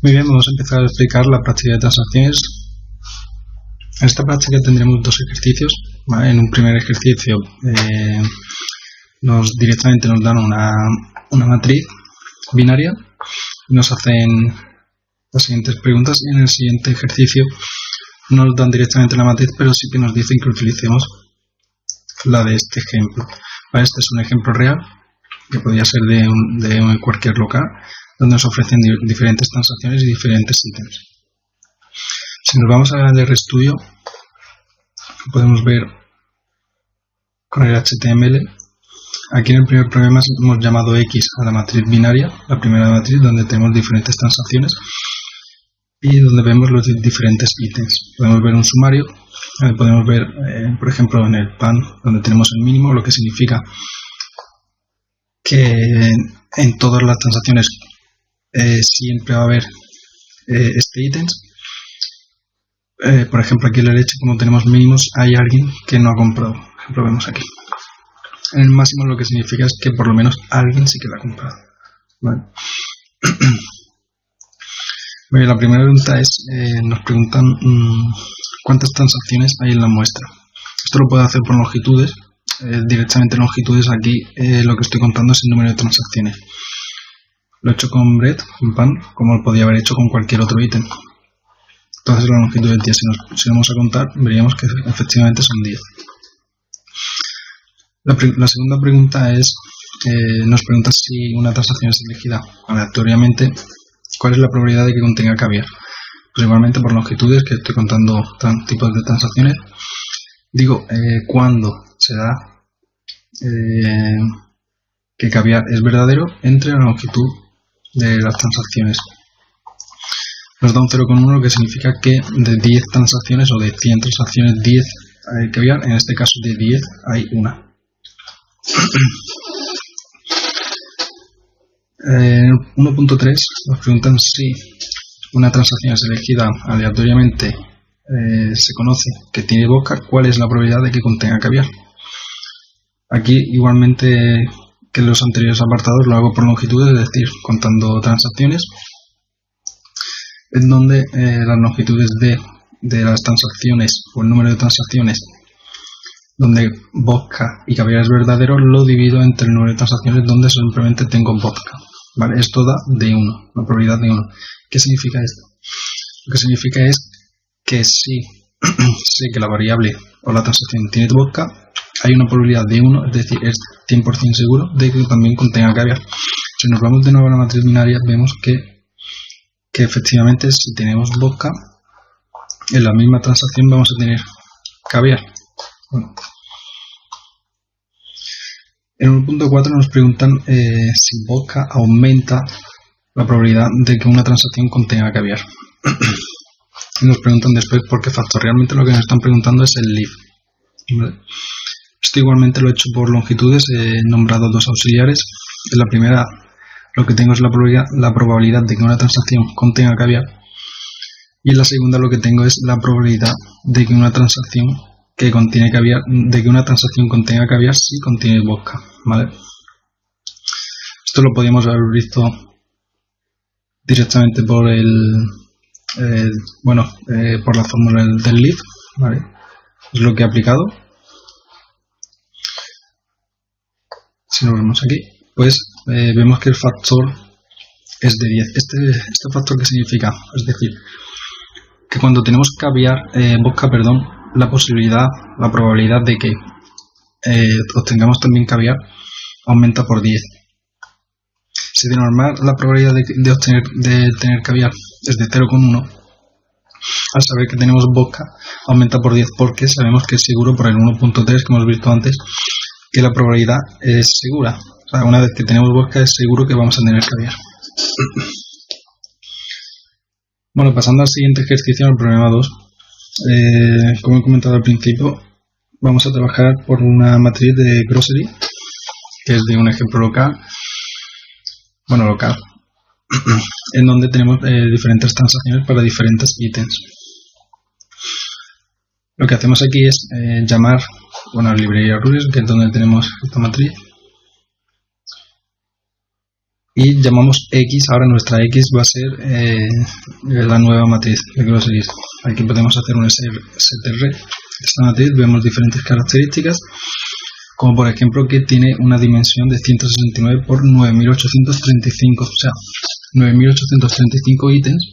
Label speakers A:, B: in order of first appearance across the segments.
A: Muy bien, vamos a empezar a explicar la práctica de transacciones. En esta práctica tendremos dos ejercicios, ¿vale? En un primer ejercicio directamente nos dan una matriz binaria y nos hacen las siguientes preguntas, y en el siguiente ejercicio no nos dan directamente la matriz, pero sí que nos dicen que utilicemos la de este ejemplo. ¿Vale? Este es un ejemplo real que podría ser de cualquier local, donde nos ofrecen diferentes transacciones y diferentes ítems. Si nos vamos al RStudio, podemos ver con el HTML. Aquí en el primer problema hemos llamado X a la matriz binaria, la primera matriz donde tenemos diferentes transacciones y donde vemos los diferentes ítems. Podemos ver un sumario, podemos ver, por ejemplo, en el pan, donde tenemos el mínimo, lo que significa que en todas las transacciones siempre va a haber este ítem. Por ejemplo, aquí en la leche, como tenemos mínimos, hay alguien que no ha comprado. Por ejemplo, vemos aquí. En el máximo lo que significa es que por lo menos alguien sí que la ha comprado. ¿Vale? Bueno, la primera pregunta es, nos preguntan cuántas transacciones hay en la muestra. Esto lo puedo hacer por longitudes. Directamente longitudes, aquí lo que estoy contando es el número de transacciones. Lo he hecho con bread, con pan, como lo podía haber hecho con cualquier otro ítem. Entonces la longitud del 10, si vamos a contar, veríamos que efectivamente son 10. La segunda pregunta es, nos pregunta si una transacción es elegida aleatoriamente, ¿cuál es la probabilidad de que contenga caviar? Pues igualmente por longitudes, que estoy contando tipos de transacciones, digo cuándo se da que caviar es verdadero entre la longitud de las transacciones. Nos da un 0,1, lo que significa que de 10 transacciones o de 100 transacciones, 10 hay caviar. En este caso de 10 hay una. En 1.3 nos preguntan si una transacción es elegida aleatoriamente, se conoce que tiene boca, ¿cuál es la probabilidad de que contenga caviar? Aquí igualmente que en los anteriores apartados lo hago por longitudes, es decir, contando transacciones, en donde las longitudes de las transacciones o el número de transacciones donde vodka y caviar es verdadero, lo divido entre el número de transacciones donde simplemente tengo vodka. ¿Vale? Esto da de 1, la probabilidad de 1. ¿Qué significa esto? Lo que significa es que si sé que la variable o la transacción tiene vodka, hay una probabilidad de 1, es decir, es 100% seguro de que también contenga caviar. Si nos vamos de nuevo a la matriz binaria, vemos que efectivamente si tenemos vodka, en la misma transacción vamos a tener caviar. Bueno. En 1.4 nos preguntan si vodka aumenta la probabilidad de que una transacción contenga caviar. Y nos preguntan después por qué factor. Realmente lo que nos están preguntando es el leaf. ¿Vale? Esto igualmente lo he hecho por longitudes, he nombrado dos auxiliares. En la primera lo que tengo es la probabilidad de que una transacción contenga caviar. Y en la segunda lo que tengo es la probabilidad de que una transacción contenga caviar si contiene vodka. ¿Vale? Esto lo podríamos haber visto directamente por por la fórmula del leaf. ¿Vale? Es lo que he aplicado. Si lo vemos aquí, pues vemos que el factor es de 10. ¿Este factor qué significa? Es decir, que cuando tenemos vodka, la probabilidad de que obtengamos también caviar aumenta por 10. Si de normal la probabilidad de tener caviar es de 0,1, al saber que tenemos vodka aumenta por 10 porque sabemos que es seguro por el 1.3 que hemos visto antes, que la probabilidad es segura. O sea, una vez que tenemos vodka es seguro que vamos a tener caviar. Bueno, pasando al siguiente ejercicio, el problema 2. Como he comentado al principio, vamos a trabajar por una matriz de grocery, que es de un ejemplo local, en donde tenemos diferentes transacciones para diferentes ítems. Lo que hacemos aquí es llamar a la librería rules, que es donde tenemos esta matriz, y llamamos X. Ahora nuestra X va a ser la nueva matriz de Groceries. Aquí podemos hacer un str de esta matriz. Vemos diferentes características, como por ejemplo que tiene una dimensión de 169 por 9835, o sea, 9835 ítems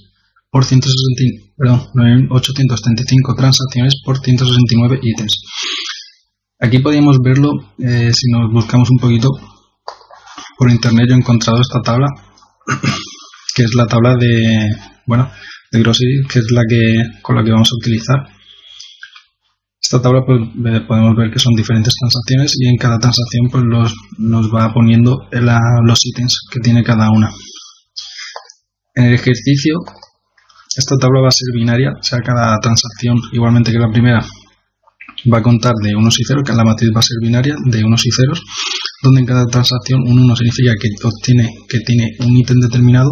A: por 9835 transacciones por 169 ítems. Aquí podríamos verlo si nos buscamos un poquito por internet. Yo he encontrado esta tabla, que es la tabla de Grocery, que es con la que vamos a utilizar. Esta tabla pues, podemos ver que son diferentes transacciones, y en cada transacción pues nos va poniendo los ítems que tiene cada una. En el ejercicio, esta tabla va a ser binaria, o sea, cada transacción, igualmente que la primera, va a contar de unos y ceros, que la matriz va a ser binaria de unos y ceros, donde en cada transacción un 1 significa que tiene un ítem determinado.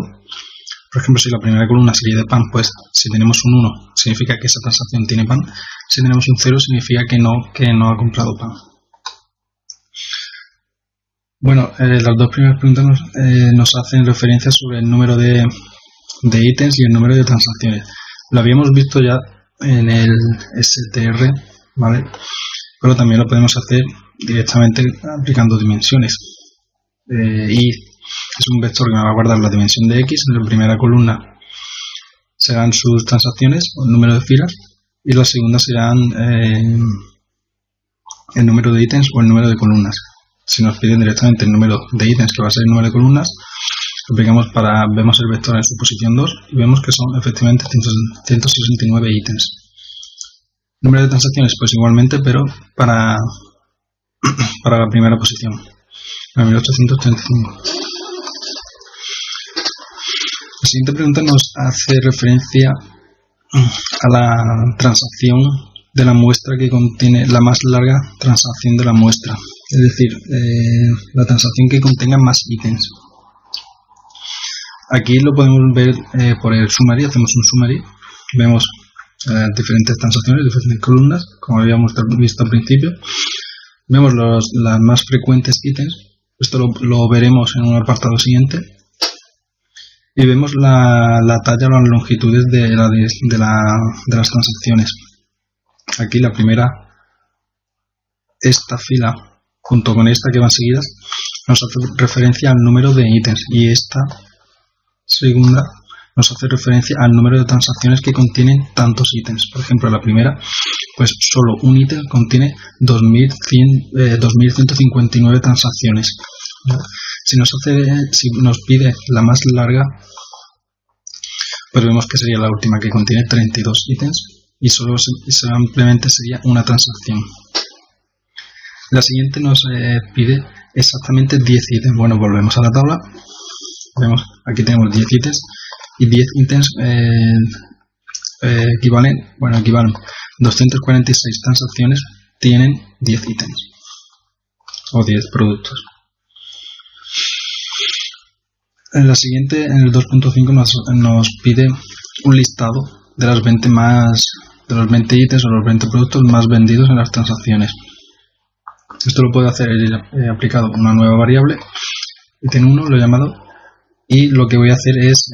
A: Por ejemplo, si la primera columna sería de pan, pues si tenemos un 1 significa que esa transacción tiene pan. Si tenemos un 0 significa que no ha comprado pan. Bueno, las dos primeras preguntas nos hacen referencia sobre el número de ítems y el número de transacciones. Lo habíamos visto ya en el str, ¿vale? Pero también lo podemos hacer directamente aplicando dimensiones. Y es un vector que me va a guardar la dimensión de X. En la primera columna serán sus transacciones, o el número de filas, y la segunda serán el número de ítems o el número de columnas. Si nos piden directamente el número de ítems, que va a ser el número de columnas, aplicamos vemos el vector en su posición 2 y vemos que son efectivamente 169 ítems. Número de transacciones, pues igualmente, pero para la primera posición, 1835. La siguiente pregunta nos hace referencia a la transacción de la muestra que contiene la más larga transacción de la muestra, es decir, la transacción que contenga más ítems. Aquí lo podemos ver por el summary. Hacemos un summary, vemos diferentes transacciones, diferentes columnas, como habíamos visto al principio. Vemos las más frecuentes ítems. Esto lo veremos en un apartado siguiente. Y vemos la talla o las longitudes de las transacciones. Aquí la primera, esta fila junto con esta que van seguidas, nos hace referencia al número de ítems, y esta segunda nos hace referencia al número de transacciones que contienen tantos ítems. Por ejemplo, la primera, pues solo un ítem contiene 2159 transacciones. Si nos pide la más larga, pues vemos que sería la última, que contiene 32 ítems, y simplemente sería una transacción. La siguiente nos pide exactamente 10 ítems. Bueno, volvemos a la tabla. Vemos, aquí tenemos 10 ítems, y 10 ítems equivalen 246 transacciones, tienen 10 ítems o 10 productos. En la siguiente, en el 2.5, nos pide un listado de los 20 ítems o los 20 productos más vendidos en las transacciones. Esto lo puede hacer aplicado una nueva variable, ítem 1, lo he llamado, y lo que voy a hacer es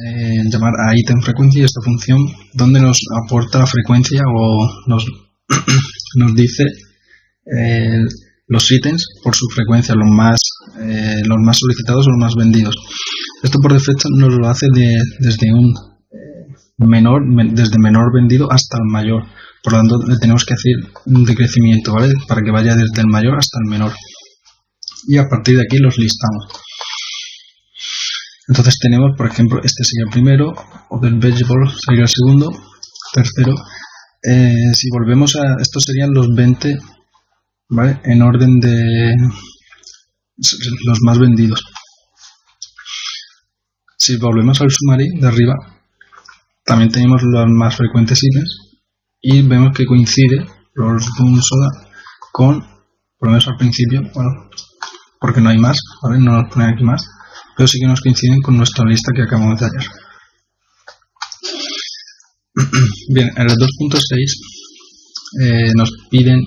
A: llamar a ítem frecuencia, y esta función donde nos aporta la frecuencia o nos dice los ítems por su frecuencia, los más solicitados o los más vendidos. Esto por defecto nos lo hace desde menor vendido hasta el mayor. Por lo tanto, tenemos que hacer un decrecimiento, ¿vale? Para que vaya desde el mayor hasta el menor. Y a partir de aquí los listamos. Entonces tenemos, por ejemplo, este sería el primero, Other Vegetable sería el segundo, tercero. Si volvemos a... Estos serían los 20, ¿vale? En orden de los más vendidos. Si volvemos al summary de arriba, también tenemos los más frecuentes ítems, y vemos que coincide los de un soda con, por lo menos al principio, bueno, porque no hay más, ¿vale? No nos ponen aquí más, pero sí que nos coinciden con nuestra lista que acabamos de hallar. Bien, en el 2.6 nos piden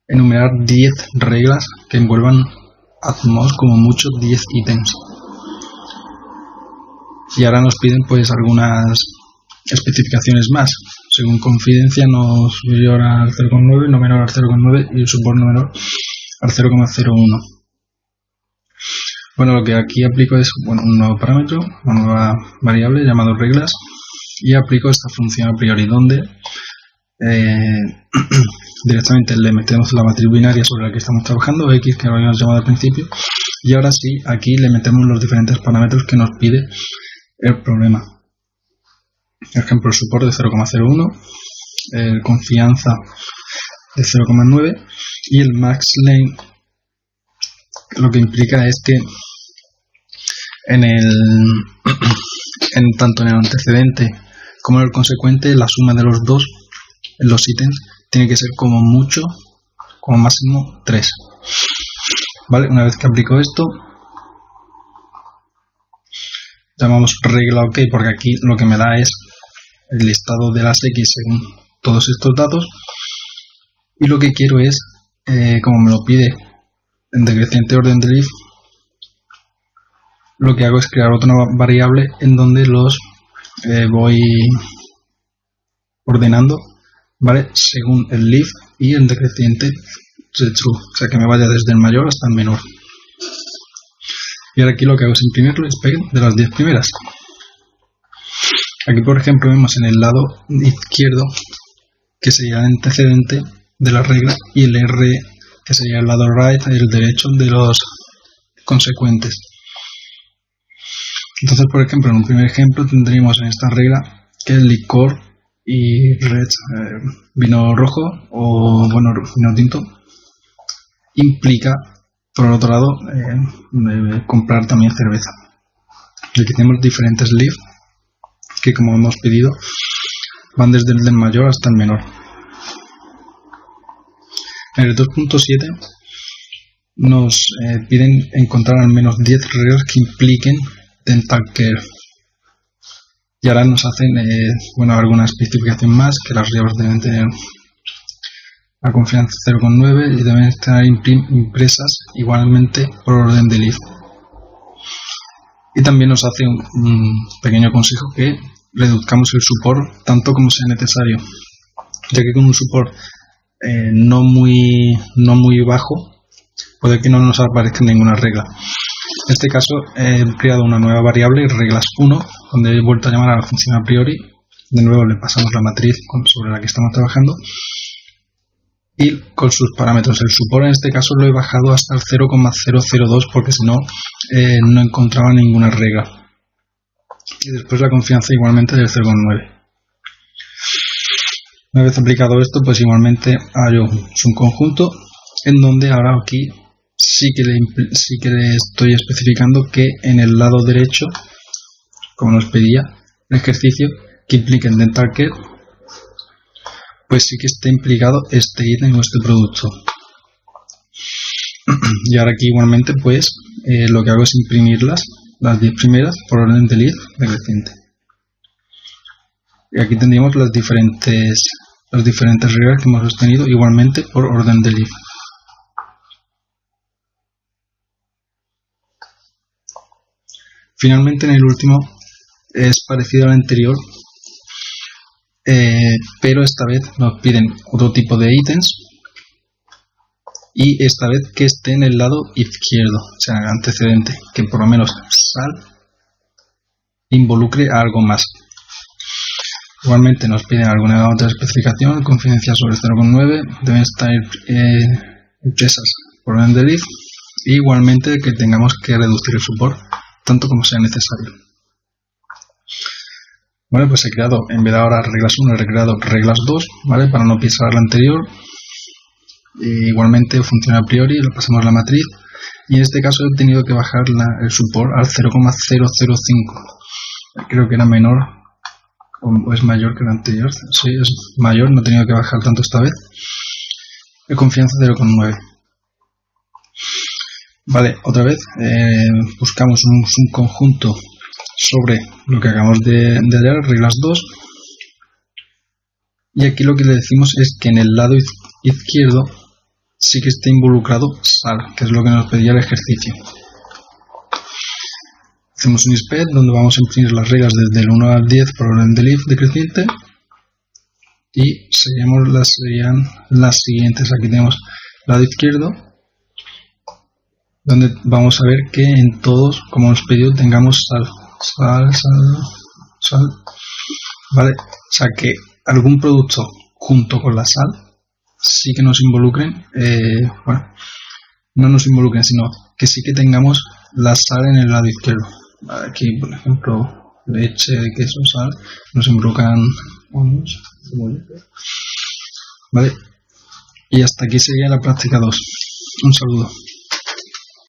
A: enumerar 10 reglas que envuelvan como mucho 10 ítems. Y ahora nos piden pues algunas especificaciones más. Según confidencia, no superior al 0,9, no menor al 0,9 y el support no menor al 0,01. Bueno, lo que aquí aplico es un nuevo parámetro, una nueva variable llamado reglas, y aplico esta función a priori donde directamente le metemos la matriz binaria sobre la que estamos trabajando, x, que lo habíamos llamado al principio, y ahora sí, aquí le metemos los diferentes parámetros que nos pide el problema. Por ejemplo, el support de 0,01, el confianza de 0,9 y el max length, lo que implica es que tanto en el antecedente como en el consecuente, la suma de los dos, los ítems, tiene que ser como mucho, como máximo 3. ¿Vale? Una vez que aplico esto, llamamos regla OK, porque aquí lo que me da es el listado de las X según todos estos datos, y lo que quiero es, como me lo pide en decreciente orden del if, lo que hago es crear otra variable en donde los voy ordenando, ¿vale? Según el if y el decreciente de true, o sea que me vaya desde el mayor hasta el menor. Y ahora aquí lo que hago es imprimir el spec de las 10 primeras. Aquí, por ejemplo, vemos en el lado izquierdo que sería el antecedente de la regla y el R que sería el lado right, el derecho de los consecuentes. Entonces, por ejemplo, en un primer ejemplo tendríamos en esta regla que el licor y red, vino rojo o vino tinto, implica, por el otro lado, comprar también cerveza. Y aquí tenemos diferentes leaf que, como hemos pedido, van desde el del mayor hasta el menor. En el 2.7 nos piden encontrar al menos 10 reglas que impliquen dental care. Y ahora nos hacen alguna especificación más, que las reglas deben tener la confianza 0,9 y deben estar impresas igualmente por orden del if. Y también nos hace un pequeño consejo que reduzcamos el support tanto como sea necesario, ya que con un support no muy bajo puede que no nos aparezca ninguna regla. En este caso he creado una nueva variable, reglas1, donde he vuelto a llamar a la función a priori. De nuevo le pasamos la matriz sobre la que estamos trabajando y con sus parámetros. El support en este caso lo he bajado hasta el 0,002 porque si no, no encontraba ninguna regla. Y después la confianza igualmente del 0,9. Una vez aplicado esto, pues igualmente hallo un conjunto en donde ahora aquí sí que le estoy especificando que en el lado derecho, como nos pedía el ejercicio, que implique en dental care, pues sí que está implicado este ítem o este producto. Y ahora aquí igualmente pues lo que hago es imprimirlas, las 10 primeras, por orden del if decreciente. Y aquí tendríamos las diferentes reglas que hemos obtenido igualmente por orden del if. Finalmente, en el último es parecido al anterior, pero esta vez nos piden otro tipo de ítems y esta vez que esté en el lado izquierdo, o sea, el antecedente, que por lo menos sal involucre a algo más. Igualmente nos piden alguna otra especificación, confidencia sobre 0,9, deben estar impresas por orden del if, y igualmente que tengamos que reducir el support tanto como sea necesario. Bueno, pues he creado, en vez de ahora reglas 1, he creado reglas 2, ¿vale? Para no pisar la anterior. Igualmente funciona a priori, le pasamos la matriz y en este caso he tenido que bajar el support al 0,005. Creo que era menor o es mayor que el anterior. Sí, es mayor, no he tenido que bajar tanto esta vez. De confianza 0,9. Vale, otra vez buscamos un subconjunto sobre lo que acabamos de leer, reglas 2, y aquí lo que le decimos es que en el lado izquierdo sí que está involucrado sal, que es lo que nos pedía el ejercicio. hacemos un inspect donde vamos a imprimir las reglas desde el 1 al 10 por orden del if decreciente y serían las siguientes. Aquí tenemos lado izquierdo, donde vamos a ver que en todos, como hemos pedido, tengamos sal, ¿vale? O sea, que algún producto junto con la sal sí que nos involucren, bueno, no nos involucren, sino que sí que tengamos la sal en el lado izquierdo. Aquí, por ejemplo, leche, queso, sal, nos involucran, ¿vale? Y hasta aquí sería la práctica 2. Un saludo.